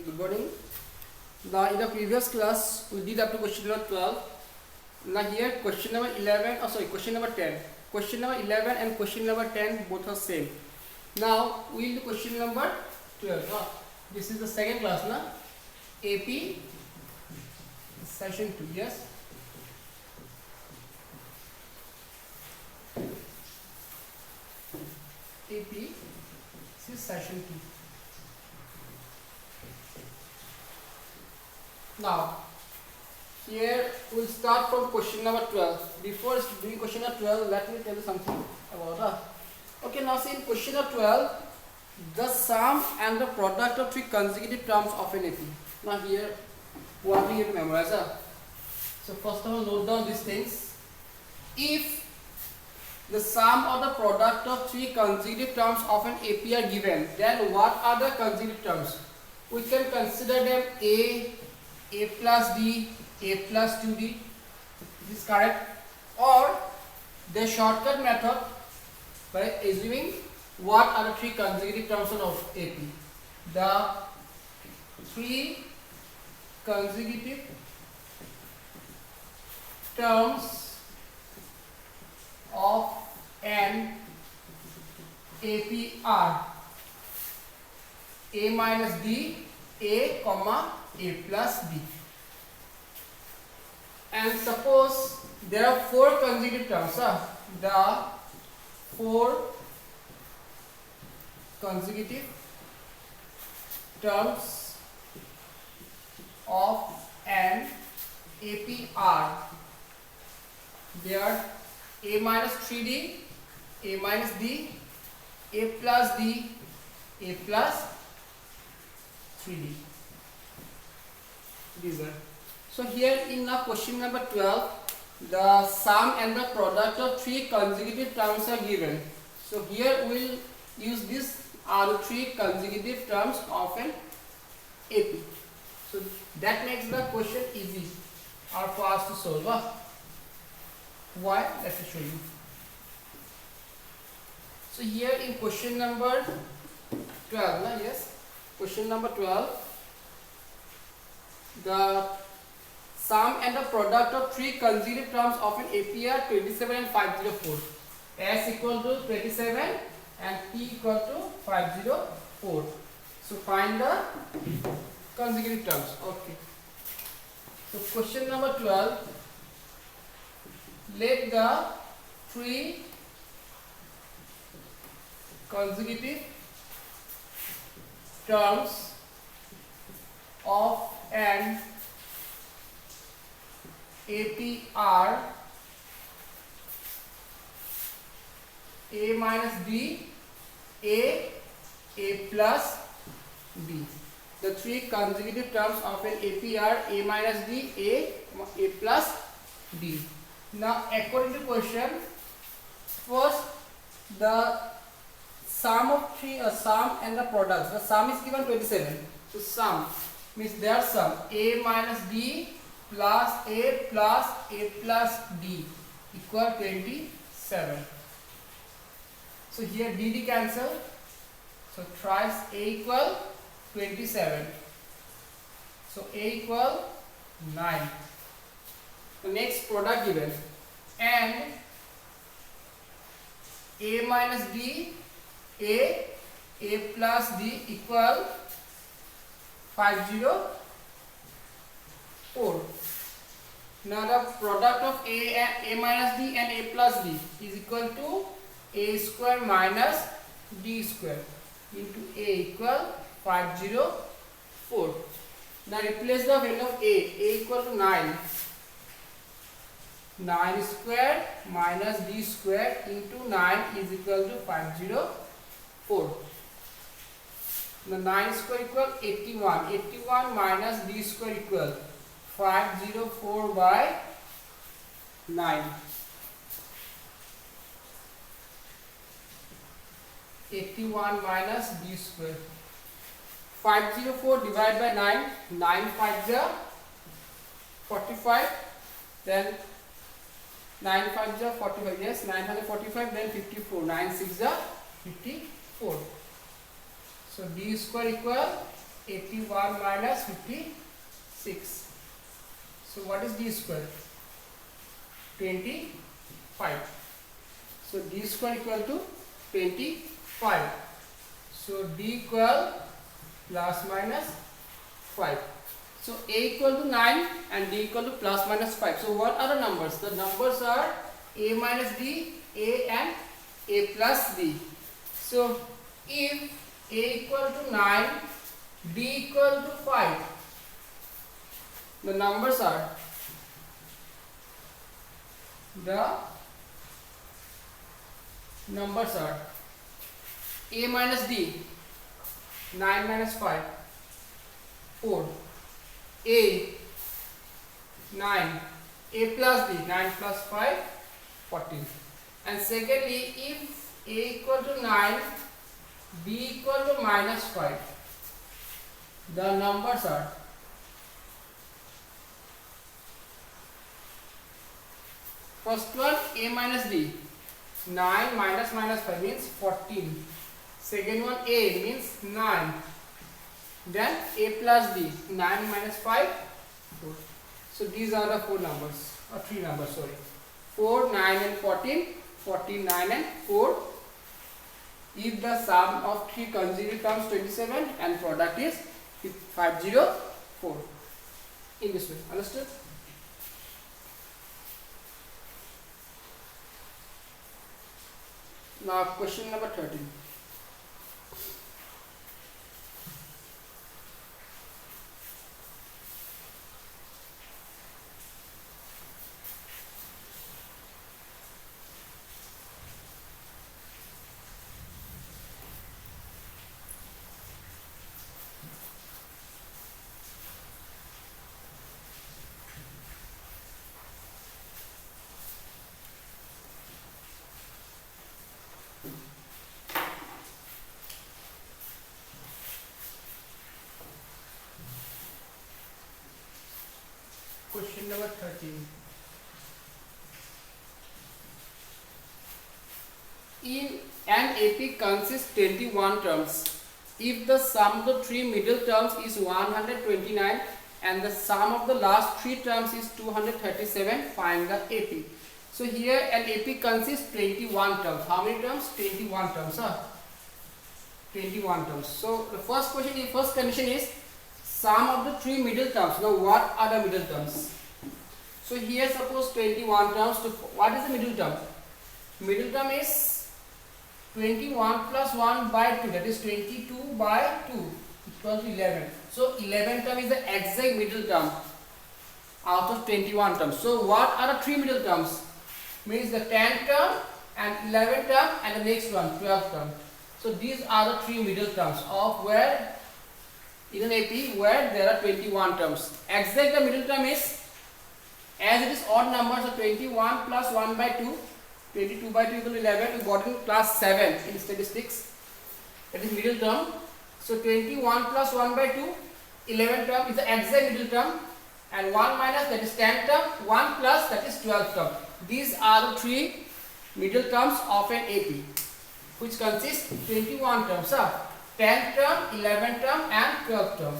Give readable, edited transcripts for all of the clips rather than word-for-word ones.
Good morning. Now in the previous class we did up to question number 12. Now here question number 11, question number 10. Question number 11 and question number 10 both are same. Now we will do question number 12. Now this is the second class now. AP session 2, yes. AP, this is session 2. Now, here we'll start from question number 12. Before doing question number 12, let me tell you something about that. Okay, now see in question number 12, the sum and the product of three consecutive terms of an AP. Now here, what we have to memorize. So first of all, note down these things. If the sum or the product of three consecutive terms of an AP are given, then what are the consecutive terms? We can consider them A plus D, A plus 2D, this is correct, or the shortcut method by assuming what are the three consecutive terms of AP. The three consecutive terms of an AP are A minus D, A comma A plus B. And suppose there are four consecutive terms. The four consecutive terms of an AP are, they are A minus 3D, A minus D, A plus D, A plus 3D. These are. So here in the question number 12, the sum and the product of three consecutive terms are given. So here we will use these are the three consecutive terms of an AP. So that makes the question easy or for us to solve. Why? Let me show you. So here in question number 12, yes, question number 12, the sum and the product of three consecutive terms of an AP are 27 and 504. S equal to 27 and P equal to 504. So find the consecutive terms. Okay. So question number 12. Let the three consecutive terms of an AP are A minus D, A plus B. The three consecutive terms of an AP are A minus D, A plus D. Now according to question, first the sum of three sum and the products. The sum is given 27. So sum means their sum A minus D plus A plus D equal 27. So here DD cancel. So thrice A equal 27. So A equal 9. The next product given, and A minus D, A plus D equal 504. Now the product of A minus D and A plus D is equal to A square minus D square into A equal 504. Now replace the value of A equal to 9. 9 square minus D square into 9 is equal to 504. The 9 square equal 81. 81 minus D square equal 504 by 9. 81 minus D square. 504 divided by 9. 9 5 is 45. Then 9 5 is 45. Yes, 945. Then 54. 9 6 is 54. So D square equal 81 minus 56. So what is d square? 25. So d square equal to 25. So d equal plus minus 5. So a equal to 9 and d equal to plus minus 5. So what are the numbers? The numbers are a minus d, a and a plus d. So if a equal to 9, d equal to 5, the numbers are a minus d, 9 minus 5, 4, a 9, a plus d, 9 plus 5, 14. And secondly, if a equal to 9, b equal to minus 5, the numbers are first one a minus d, 9 minus minus 5 means 14. Second one a means 9. Then a plus d, 9 minus 5, 4. So these are the four numbers, or three numbers, sorry. 4, 9 and 14, 14, 9 and 4. If the sum of three consecutive terms 27 and product is 504. In this way, understood? Now question number 13. Question number 13. In an AP consists 21 terms. If the sum of the three middle terms is 129 and the sum of the last three terms is 237, find the AP. So here an AP consists 21 terms. How many terms? 21 terms. 21 terms. So the first condition is sum of the three middle terms. Now what are the middle terms? So here suppose 21 terms. To what is the middle term? Middle term is 21 plus 1 by 2, that is 22 by 2 equal to 11. So 11 term is the exact middle term out of 21 terms. So what are the three middle terms? Means the 10 term and 11 term and the next one 12 term. So these are the three middle terms of where in an AP where there are 21 terms. Exact the middle term is, as it is odd numbers, so 21 plus 1 by 2, 22 by 2 equal to 11. We got in class 7 in statistics. That is middle term. So 21 plus 1 by 2, 11 term is the exact middle term, and 1 minus, that is 10 term, 1 plus, that is 12 term. These are the three middle terms of an AP, which consists 21 terms. 10 term, 11 term and 12 term.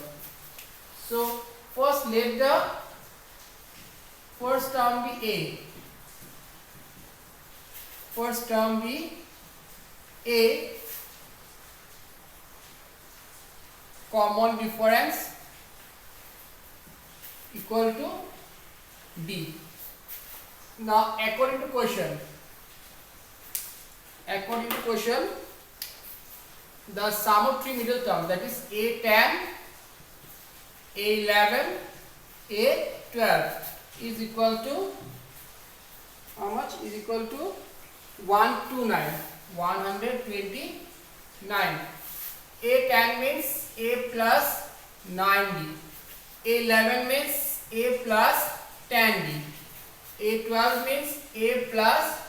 So first let the first term be A. First term be A, common difference equal to D. Now according to question, the sum of three middle terms, that is A10, A11, A12 is equal to how much? Is equal to 129. A10 means A plus 9D. A11 means A plus 10D. A12 means A plus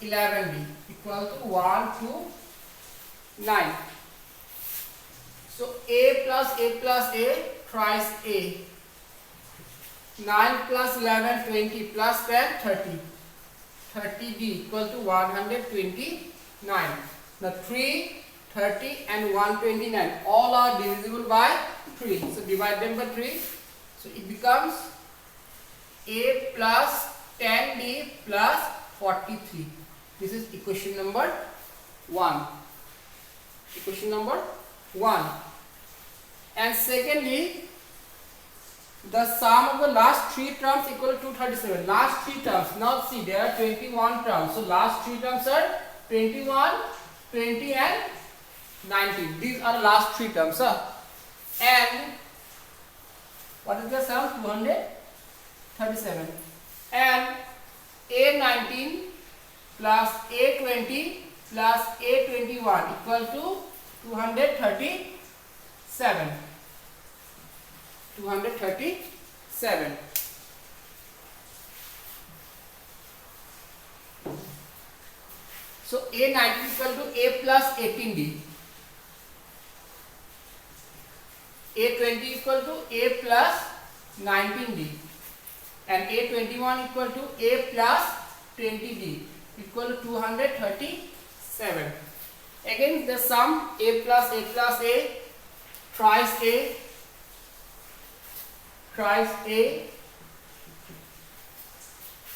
11D equal to 129. So A plus A thrice A. 9 plus 11, 20 plus 10, 30. 30D equal to 129. The 3, 30 and 129. All are divisible by 3. So divide them by 3. So it becomes a plus 10b plus 43. This is equation number 1. Equation number 1. And secondly, the sum of the last 3 terms equal to 237. Last 3 terms. Now see, there are 21 terms. So last 3 terms are 21, 20 and 19. These are the last 3 terms. And what is the sum? 237. And A19 plus A20 plus A21 equal to 237. 237. So A19 equal to A plus 18D. A20 equal to A plus 19D. And A21 equal to A plus 20D equal to 237. Again the sum A plus A plus A thrice A thrice A,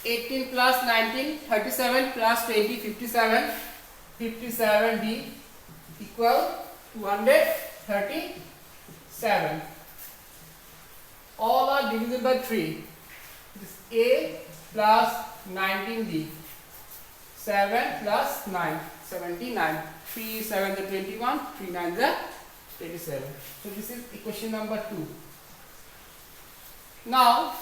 18 plus 19, 37 plus 20, 57, 57D equal 237. All are divisible by 3. This A plus 19D, 7 plus 9, 79, 3 7 the 21, 3 9 the 27. So this is equation number 2. Now,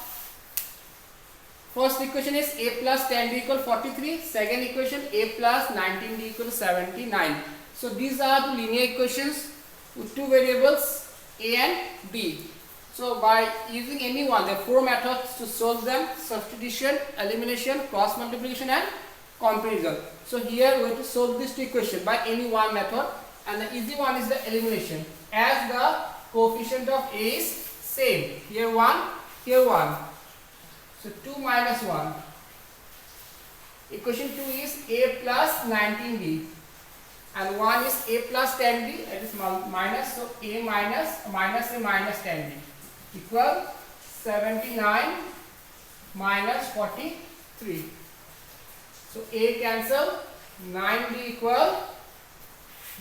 first equation is A plus 10D equal 43. Second equation A plus 19D equal 79. So these are the linear equations with 2 variables A and B. So by using any one, there are 4 methods to solve them: substitution, elimination, cross multiplication and comparison. So here we have to solve this equation by any one method, and the easy one is the elimination, as the coefficient of A is same. Here 1, here 1. So 2 minus 1. Equation 2 is A plus 19D and 1 is A plus 10D, that is minus, so A minus A minus 10D equal 79 minus 43. So A cancel, 9D equal,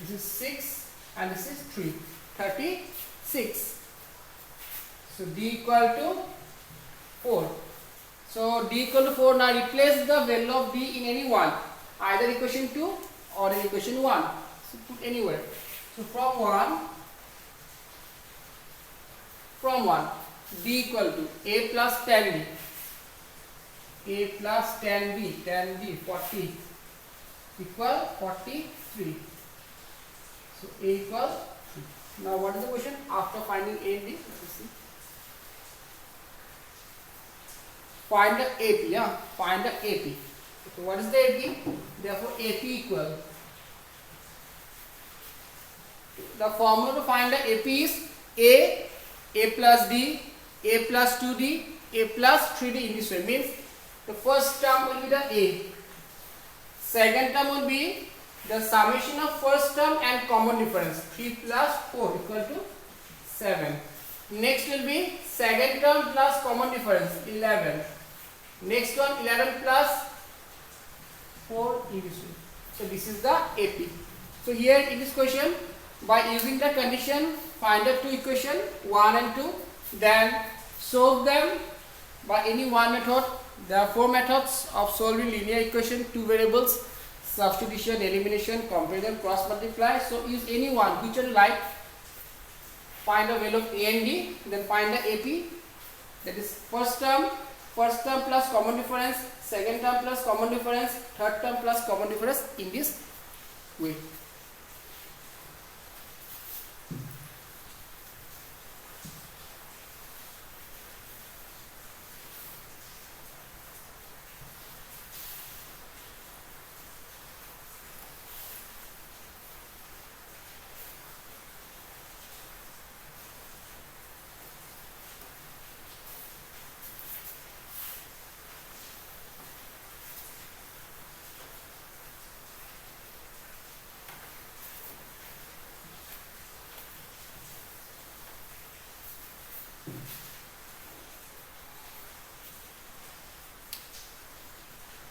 this is 6 and this is 3, 36. So D equal to 4. So D equal to 4. Now replace the value of D in any one, either equation 2 or in equation 1. So put anywhere. So from 1, D equal to A plus 10D, A plus 10D 40 equal 43. So A equal 3. Now what is the question after finding A and D? Let us see. Find the AP. Find the AP. So what is the AP? Therefore AP equal, the formula to find the AP is A plus D, A plus 2D, A plus 3D in this way. Means the first term will be the A, second term will be the summation of first term and common difference, 3 plus 4 equal to 7. Next will be second term plus common difference, 11. Next one, 11 plus 4 in this way. So this is the AP. So here in this question, by using the condition, find the two equations 1 and 2, then solve them by any one method. There are 4 methods of solving linear equation, 2 variables: substitution, elimination, comparison, cross multiply. So use any one which you like. Find the value of A and D, then find the AP, that is first term plus common difference, second term plus common difference, third term plus common difference, in this way.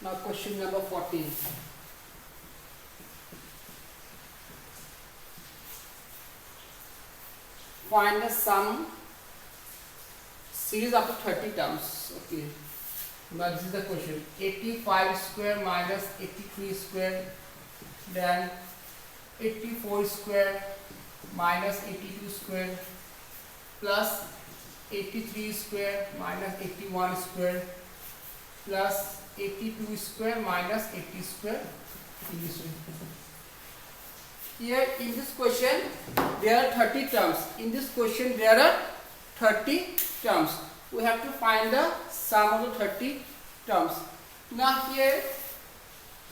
Now question number 14. Find the sum series up to 30 terms. Okay. Now this is the question. 85 square minus 83 square, then 84 square minus 82 square plus 83 square minus 81 square plus 82 square minus 80 square in this way. Here in this question there are 30 terms. In this question there are 30 terms. We have to find the sum of the 30 terms. Now here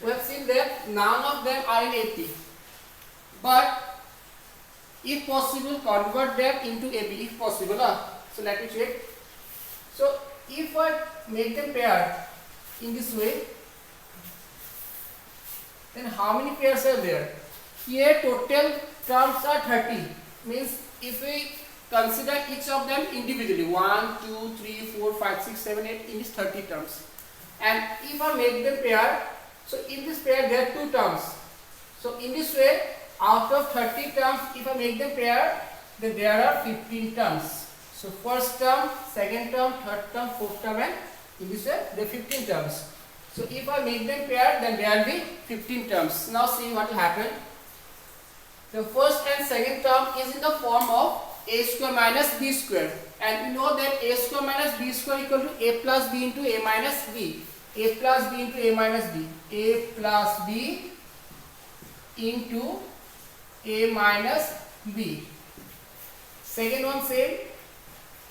we have seen that none of them are in AP, but if possible convert them into AB if possible. So let me check. So if I make them pair in this way, then how many pairs are there? Here total terms are 30. Means if we consider each of them individually, 1, 2, 3, 4, 5, 6, 7, 8, in this 30 terms. And if I make them pair, so in this pair there are 2 terms. So in this way, out of 30 terms, if I make them pair, then there are 15 terms. So first term, second term, third term, fourth term, and in this way there are 15 terms. So if I make them pair, then there will be 15 terms. Now see what will happen. The first and second term is in the form of a square minus b square, and we know that a square minus b square equal to a plus b into a minus b. A plus b into a minus b. A plus b into a minus b. Second one same,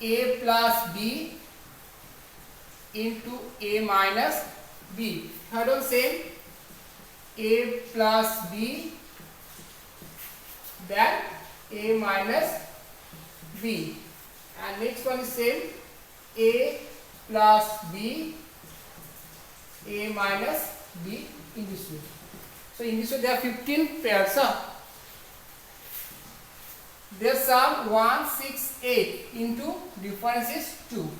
a plus b into a minus b. Third one same, a plus b then a minus b, and next one is same, a plus b, a minus b in this way. So in this way there are 15 pairs. Their sum 168 into difference is 2.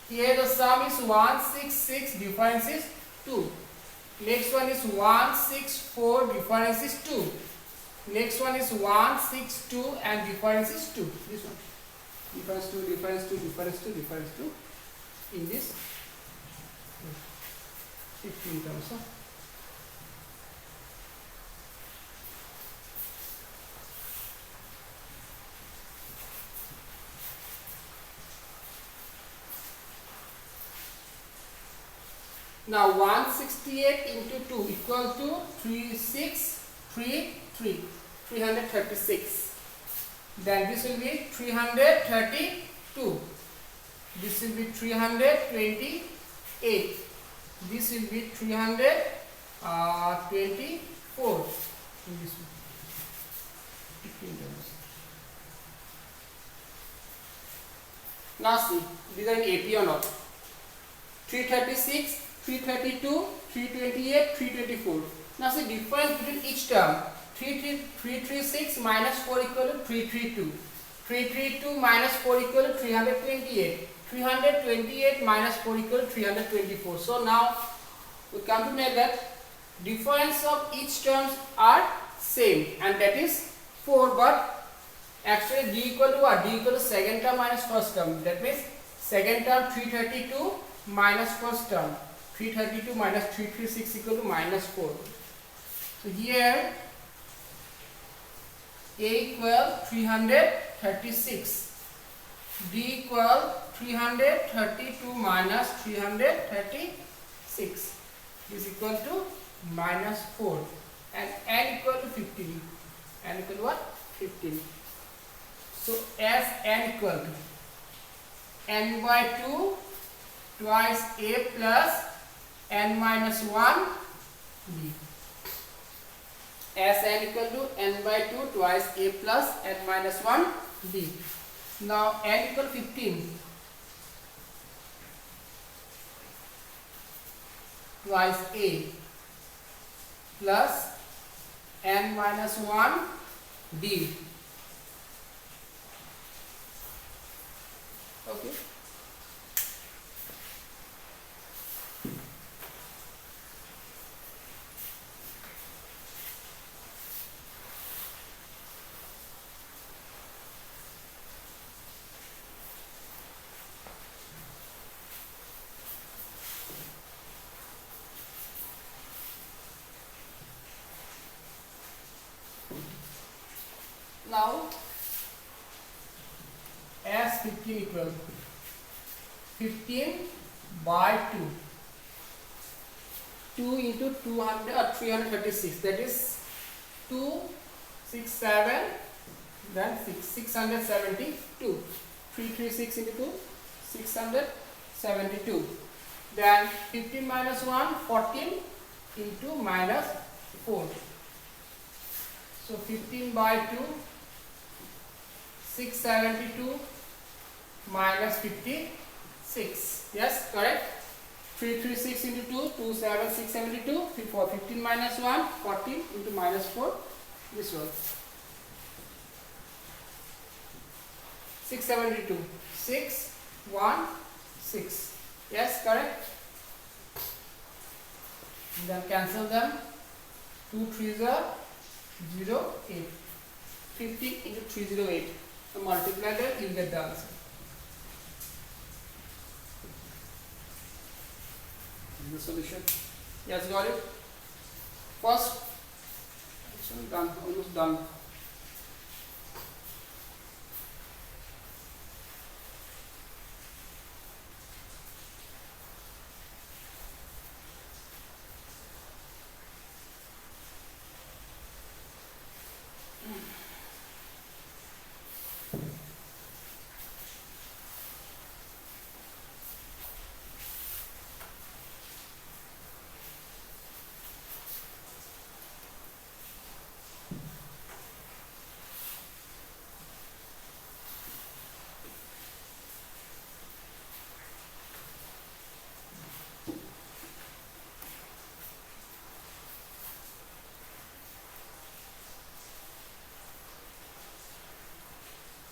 Here the sum is 166, difference is 2. Next one is 164, difference is 2. Next one is 162 and difference is 2. This one. Difference 2, difference 2, difference 2, difference 2. In this 15 terms. Now 168 into 2 equal to 336. Then this will be 332. This will be 328. This will be 324. In this way. 15 terms. Now see, these are in AP or not. 336, 332, 328, 324. Now see difference between each term. 336 minus 4 equal to 332. 332 minus 4 equal to 328. 328 minus 4 equal to 324. So now we come to know that difference of each terms are same, and that is 4, but actually d equal to what? D equal to second term minus first term. That means second term 332 minus first term. 332 minus 336 equal to minus 4. So here a equal 336, d equal 332 minus 336 is equal to minus 4, and n equal to 15. N equal to what? 15. So as n equal to n by 2 twice a plus n minus 1 b. As n equal to n by 2 twice a plus n minus 1 b. Now n equal 15 twice a plus n minus 1 b. Okay. Now as 15 equal 15 by 2 into 200 or 336, that is 267, then 672, 336 into 2, 672, then 15 minus 1, 14 into minus 4, so 15 by 2, 672 minus 56, yes, correct. 336 into 2, 27672, 15 minus 1, 14 into minus 4, this one. 672, 6, 1, 6, yes, correct. Then cancel them, 2 3s are 0, 8, 50 into 308, so multiply them, you will get the answer. The solution. Yes, got it. First, actually done, almost done.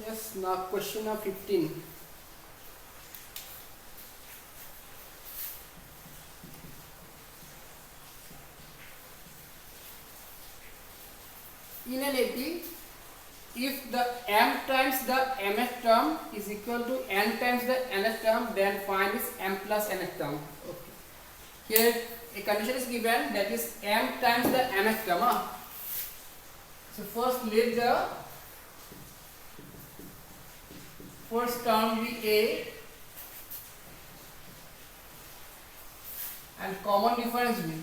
Yes, now question of 15. In an AP, if the m times the mth term is equal to n times the nth term, then find this m plus nth term. Okay. Here a condition is given, that is m times the mth term. So first let the first term be a and common difference be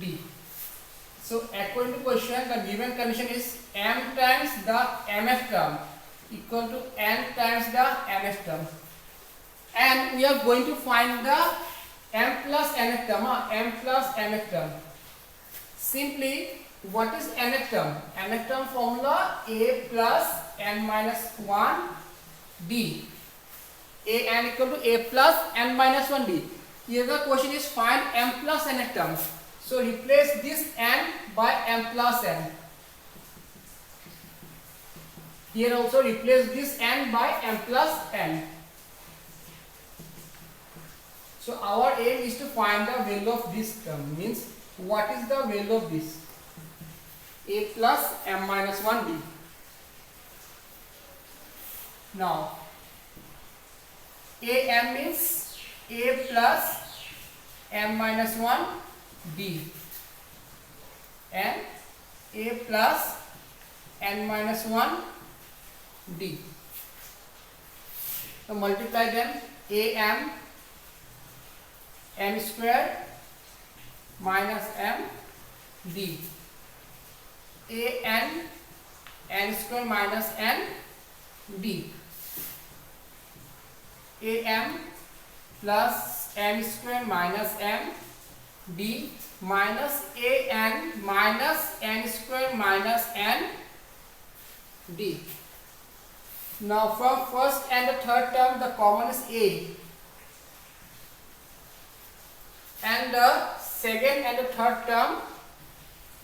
b. So according to question, the given condition is m times the mth term equal to n times the nth term, and we are going to find the m plus nth term. M plus nth term. Simply, what is nth term? Nth term formula a plus n minus 1 d. A n equal to a plus n minus 1 d. Here the question is find m plus nth term. So replace this n by m plus n. Here also replace this n by m plus n. So our aim is to find the value of this term. Means what is the value of this? A plus m minus 1d. Now am means a plus m minus 1 d and a plus n minus 1 d. So multiply them. M squared minus m d. N square minus n d. Am plus m square minus m d minus an minus n square minus n d. Now from first and the third term the common is a, and the second and the third term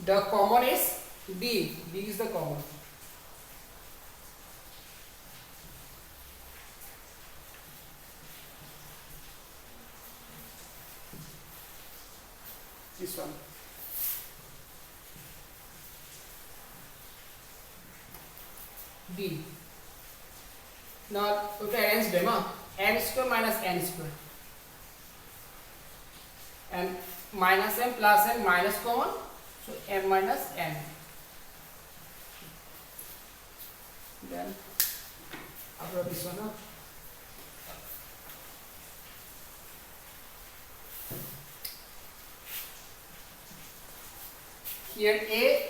the common is d. D is the common. This one. D. Now we can arrange them. N square minus n square, and minus m plus n minus common, so m minus n. Then after this one, here a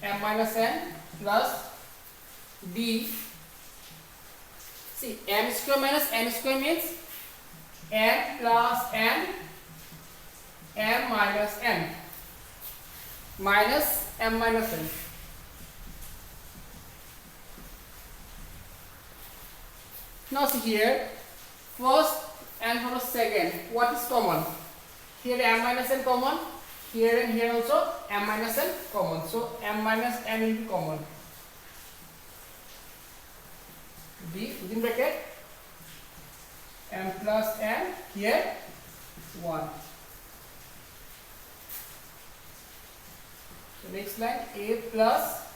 m minus n plus b. See, m square minus n square means n plus n, m minus n, minus m minus n. Now see here, first and for the second, what is common? Here m minus n common, here and here also m minus n common. So m minus n will be common. B within bracket m plus n, here 1. So next line, a plus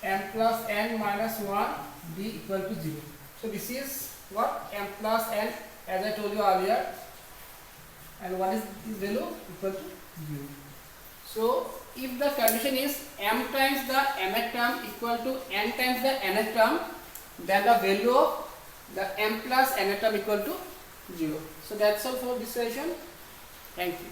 m plus n minus 1 b equal to 0. So this is what? M plus n, as I told you earlier, and what is this value? Equal to 0. So if the condition is m times the mth term equal to n times the nth term, then the value of the m plus nth term equal to 0. So that's all for this session. Thank you.